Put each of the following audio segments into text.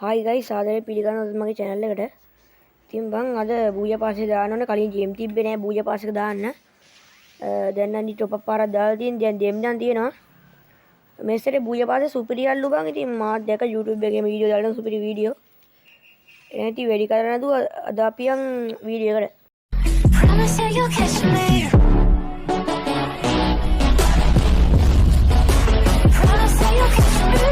Hi guys ආදරේ පිළිගන්නවද මගේ channel එකට. ඉතින් බං අද බූජා පාස් එක දාන්න ඕනේ. කලින් ජෙම් තිබ්බේ නෑ බූජා පාස් එක දාන්න. දැන් නම් ටොප් අප් පාරක් දාලා තියෙන. දැන් ජෙම් නම් තියෙනවා. මේ සැරේ බූජා පාස් එක සුපිරියල්ලු බං. ඉතින් මාත් දැක YouTube එකේ වීඩියෝ දාලා සුපිරි වීඩියෝ. එහෙනම් ඉතින් වැඩි කරන්නේ නැතුව අද අපි යන් වීඩියෝ එකට. Promise you'll catch me. Promise you'll catch me.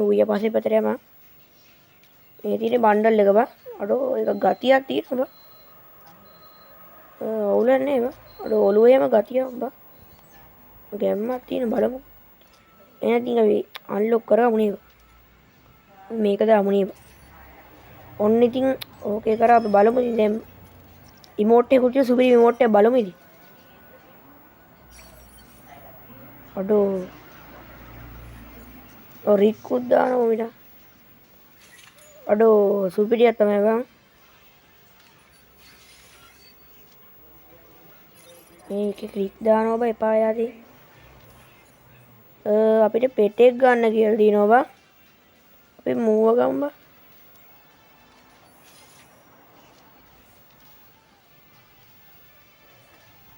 බූජා පාස් එක පැත්තට යමු. මේ තියෙන බණ්ඩල් එක බා. අඩෝ ඒක ගතියක් තියෙනවා බා. ඔවුලන්නේ බා. අඩෝ ඔළුවේම ගතියක් බා. ගැම්මක් තියෙන බලමු. එහෙනම් ඉතින් අපි අන්ලොක් කරගමු නේද? මේක දාමු නේද? ඔන්න ඉතින් ඕකේ කරා අපි බලමු ඉතින් දැන් ඉමෝට් එක කුටිය සුපිරි ඉමෝට් එක බලමු ඉතින්. අඩෝ රික්කුත් දානවා මිට. අඩෝ සුපිරියක් තමයි බං. මේකේ ක්ලික් දානවා බා එපා යාදී. අපිට පෙටෙක් ගන්න කියලා දිනවා බා. අපි මූව ගමු බා.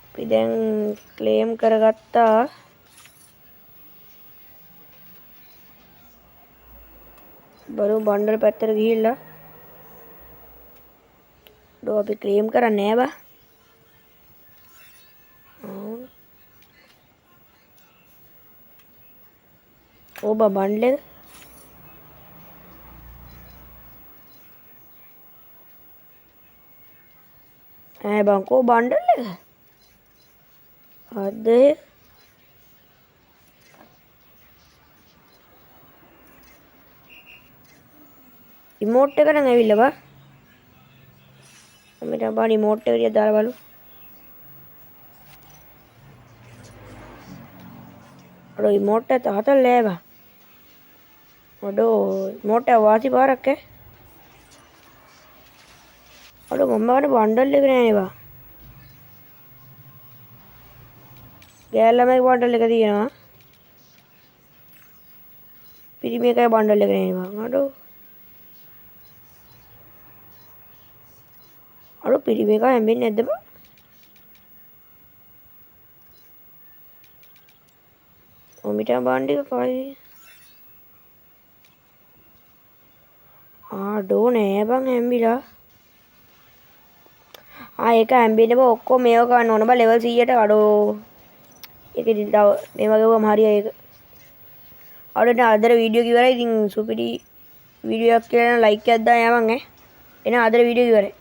අපි දැන් ක්ලේම් කරගත්තා. බලමු බණ්ඩල් පැත්තට ගිහිල්ලා. ඩෝ අපි ක්ලේම් කරන්නේ නෑ බා. ඕ බා බණ්ඩල් එක. ඈ බං කෝ බණ්ඩල් එක. අද ඉමෝට් එක නම් ඇවිල්ලා බා. අපිට බා ඉමෝට් එක ටික දාලා බලමු. අර ඉමෝට් එක තාතල් නෑ බා. අඩෝ ඉමෝට් එක වාසි පාරක් ඈ. අඩෝ මම බලන බණ්ඩල් එක නෑනේ බා. ගෑල්ලමයි බණ්ඩල් එක තියෙනවා. පිරිමි එකයි බණ්ඩල් එක නෑනේ බා. අඩෝ පිරිමි එක හැම්බෙන්නේ නැද්ද බා? ඔමිට බණ්ඩල් එක කයි. ආඩෝ නෑ බං හැම්බිලා. ඒක හැම්බෙන්නේ බා ඔක්කොම මේව ගන්න ඕන බා ලෙවල් 100ට. අඩෝ ඒක ඉතින් තව මේ වගේ වුවම හරියයි ඒක. අඩෝ දැන් අදට වීඩියෝ ඉවරයි. ඉතින් සුපිරි වීඩියෝ එකක් කියලා ලයික් එකක් දාන්න යමන් ඈ. එහෙනම් අදට වීඩියෝ ඉවරයි.